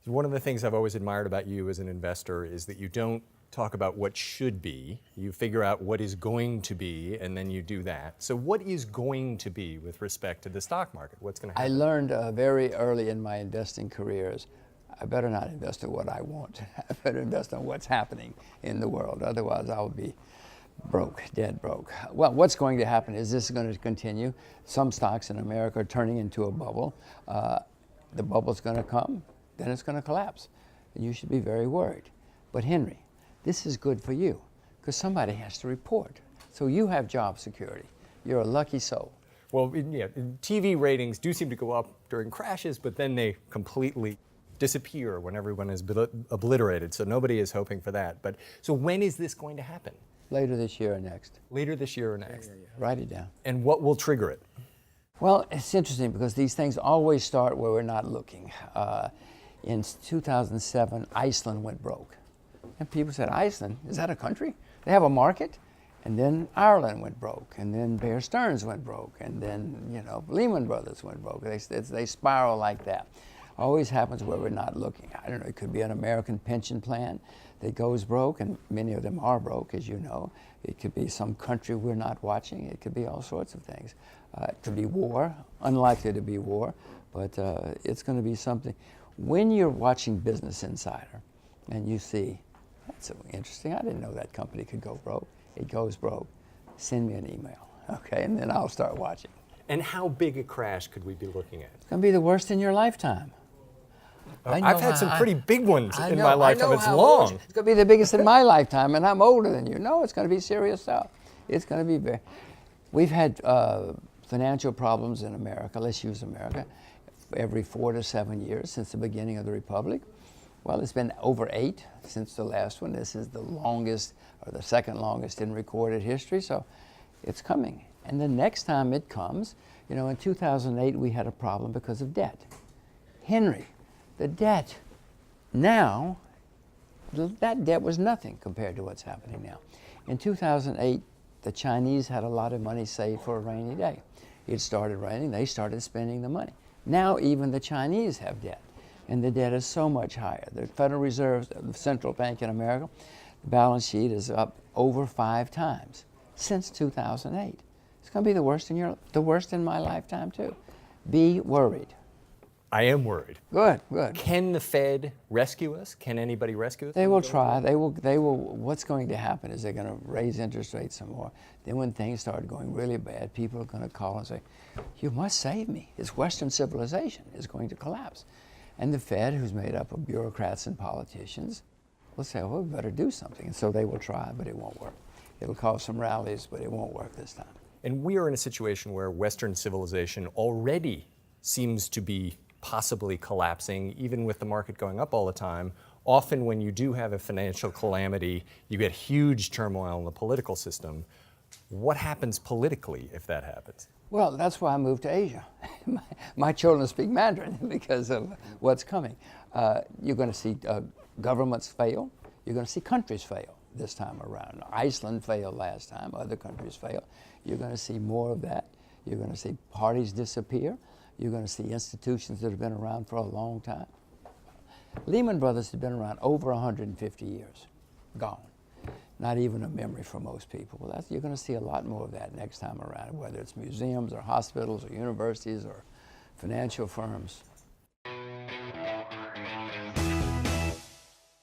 One of the things I've always admired about you as an investor is that you don't talk about what should be. You figure out what is going to be, and then you do that. So what is going to be with respect to the stock market? What's going to happen? I learned very early in my investing careers, I better not invest in what I want. I better invest in what's happening in the world. Otherwise, I'll be broke, dead broke. Well, what's going to happen is this is going to continue. Some stocks in America are turning into a bubble. The bubble's going to come, then it's going to collapse. And you should be very worried. But Henry, this is good for you because somebody has to report. So you have job security. You're a lucky soul. Well, yeah, TV ratings do seem to go up during crashes, but then they completely disappear when everyone is obliterated. So nobody is hoping for that. But so when is this going to happen? Later this year or next. Later this year or next. Yeah. Write it down. And what will trigger it? Well, it's interesting because these things always start where we're not looking. In 2007, Iceland went broke. And people said, Iceland, is that a country? They have a market? And then Ireland went broke, and then Bear Stearns went broke, and then, Lehman Brothers went broke. They spiral like that. Always happens where we're not looking. I don't know, it could be an American pension plan that goes broke, and many of them are broke, as you know. It could be some country we're not watching. It could be all sorts of things. It could be war, unlikely to be war, but it's going to be something. When you're watching Business Insider and you see, that's so interesting, I didn't know that company could go broke. It goes broke. Send me an email, okay, and then I'll start watching. And how big a crash could we be looking at? It's going to be the worst in your lifetime. I've had some pretty big ones in my lifetime. It's long. It's going to be the biggest in my lifetime, and I'm older than you. No, it's going to be serious stuff. It's going to be very. We've had financial problems in America. Let's use America. Every 4 to 7 years since the beginning of the Republic. Well, it's been over 8 since the last one. This is the longest, or the second longest in recorded history. So, it's coming. And the next time it comes, in 2008 we had a problem because of debt. Henry. The debt now, that debt was nothing compared to what's happening now. In 2008, the Chinese had a lot of money saved for a rainy day. It started raining, they started spending the money. Now even the Chinese have debt, and the debt is so much higher. The Federal Reserve, the central bank in America, the balance sheet is up over 5 times since 2008. It's going to be the worst in my lifetime too. Be worried. I am worried. Good, good. Can the Fed rescue us? Can anybody rescue us? They will try. They will. What's going to happen is they're going to raise interest rates some more. Then when things start going really bad, people are going to call and say, you must save me. This Western civilization is going to collapse. And the Fed, who's made up of bureaucrats and politicians, will say, well, we better do something. And so they will try, but it won't work. It'll cause some rallies, but it won't work this time. And we are in a situation where Western civilization already seems to be possibly collapsing, even with the market going up all the time. Often when you do have a financial calamity, you get huge turmoil in the political system. What happens politically if that happens? Well, that's why I moved to Asia. My children speak Mandarin because of what's coming. You're going to see governments fail. You're going to see countries fail this time around. Iceland failed last time. Other countries fail. You're going to see more of that. You're going to see parties disappear. You're going to see institutions that have been around for a long time. Lehman Brothers has been around over 150 years. Gone. Not even a memory for most people. Well, you're going to see a lot more of that next time around, whether it's museums or hospitals or universities or financial firms.